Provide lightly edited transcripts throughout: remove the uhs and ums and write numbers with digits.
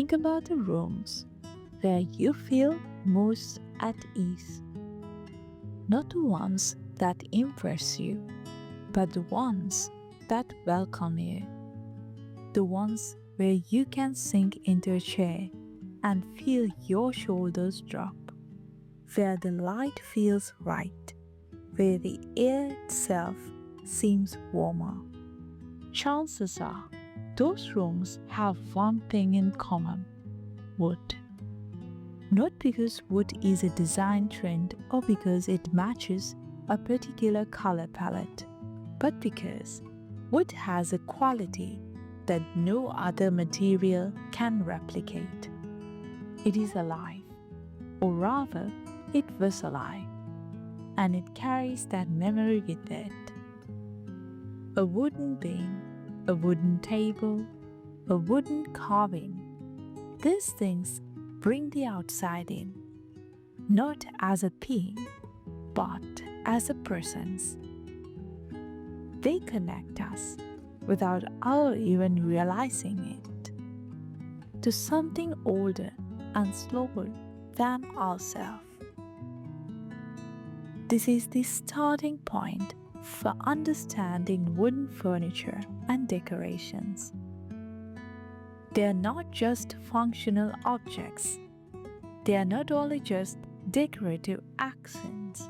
think about the rooms where you feel most at ease. Not the ones that impress you, but the ones that welcome you. The ones where you can sink into a chair and feel your shoulders drop. Where the light feels right. Where the air itself seems warmer. Chances are, those rooms have one thing in common: wood. Not because wood is a design trend or because it matches a particular color palette, but because wood has a quality that no other material can replicate. It is alive, or rather, it was alive, and it carries that memory with it. A wooden beam, a wooden table, a wooden carving. These things bring the outside in, not as a thing, but as a presence. They connect us, without our even realizing it, to something older and slower than ourselves. This is the starting point for understanding wooden furniture and decorations. They are not just functional objects. They are not only just decorative accents.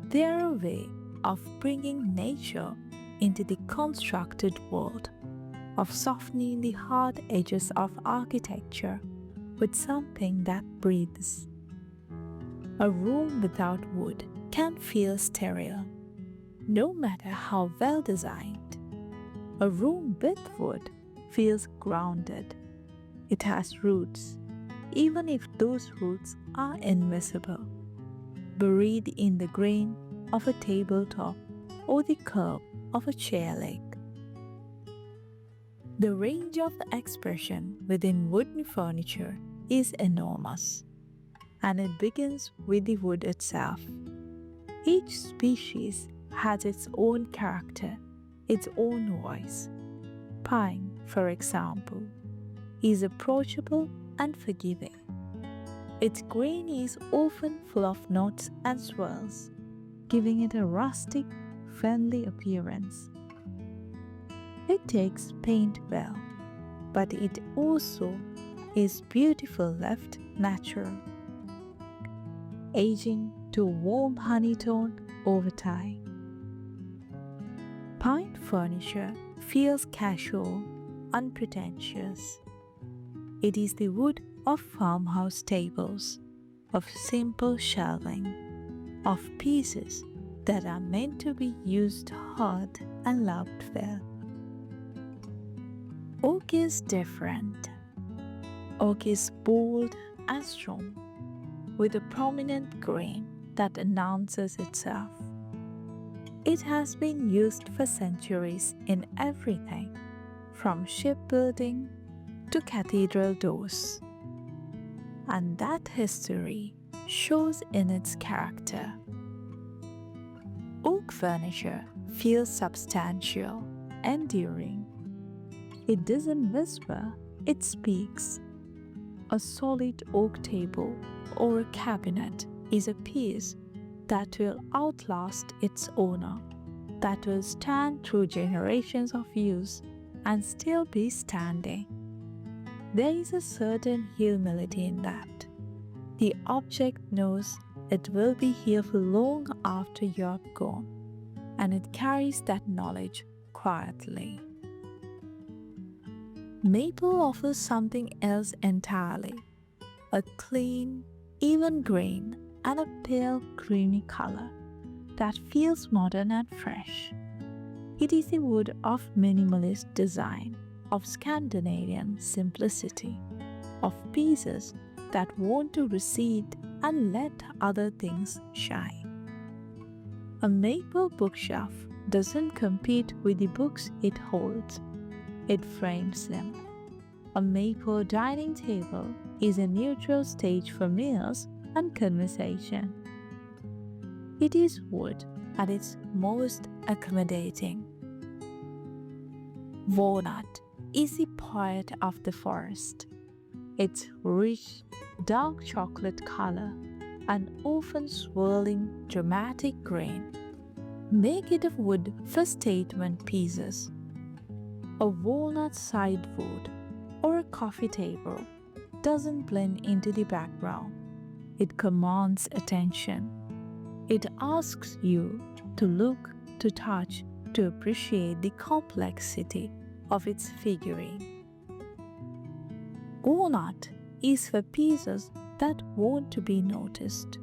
They are a way of bringing nature into the constructed world, of softening the hard edges of architecture with something that breathes. A room without wood can feel sterile, no matter how well designed. A room with wood feels grounded. It has roots, even if those roots are invisible, buried in the grain of a tabletop or the curve of a chair leg. The range of expression within wooden furniture is enormous, and it begins with the wood itself. Each species has its own character, its own voice. Pine, for example, is approachable and forgiving. Its grain is often full of knots and swirls, giving it a rustic, friendly appearance. It takes paint well, but it also is beautiful left natural, aging to warm honey tone over time. Pine furniture feels casual, unpretentious. It is the wood of farmhouse tables, of simple shelving, of pieces that are meant to be used hard and loved well. Oak is different. Oak is bold and strong, with a prominent grain that announces itself. It has been used for centuries in everything, from shipbuilding to cathedral doors. And that history shows in its character. Oak furniture feels substantial, enduring. It doesn't whisper, it speaks. A solid oak table or a cabinet is a piece that will outlast its owner, that will stand through generations of use and still be standing. There is a certain humility in that. The object knows it will be here for long after you're gone, and it carries that knowledge quietly. Maple offers something else entirely: a clean, even grain and a pale creamy color that feels modern and fresh. It is the wood of minimalist design, of Scandinavian simplicity, of pieces that want to recede and let other things shine. A maple bookshelf doesn't compete with the books it holds, it frames them. A maple dining table is a neutral stage for meals and conversation. It is wood at its most accommodating. Walnut is the poet of the forest. its rich, dark chocolate color, and often swirling, dramatic grain make it a wood for statement pieces. A walnut sideboard or a coffee table doesn't blend into the background. It commands attention. It asks you to look, to touch, to appreciate the complexity of its figuring. Walnut is for pieces that want to be noticed,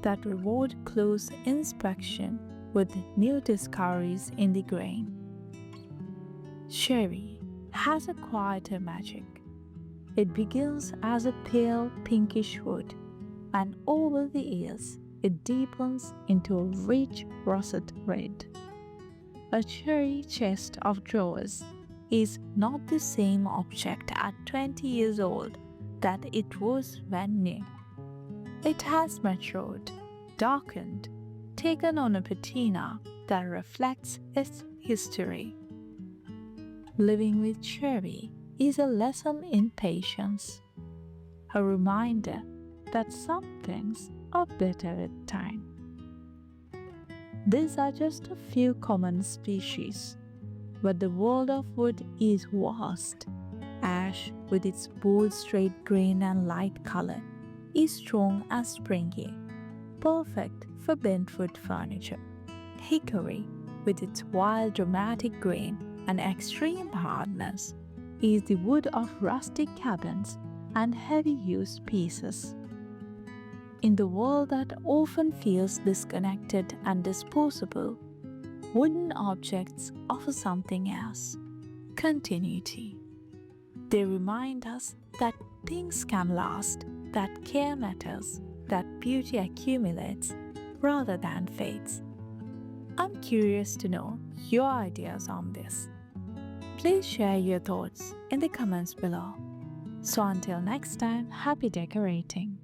that reward close inspection with new discoveries in the grain. Cherry has a quieter magic. It begins as a pale pinkish wood, and over the years it deepens into a rich russet red. A cherry chest of drawers is not the same object at 20 years old that it was when new. It has matured, darkened, taken on a patina that reflects its history. Living with cherry is a lesson in patience, a reminder that some things are better with time. These are just a few common species, but the world of wood is vast. Ash, with its bold straight grain and light color, is strong and springy, perfect for bentwood furniture. Hickory, with its wild dramatic grain and extreme hardness, is the wood of rustic cabins and heavy-use pieces. In the world that often feels disconnected and disposable, wooden objects offer something else: continuity. They remind us that things can last, that care matters, that beauty accumulates rather than fades. I'm curious to know your ideas on this. Please share your thoughts in the comments below. So until next time, happy decorating.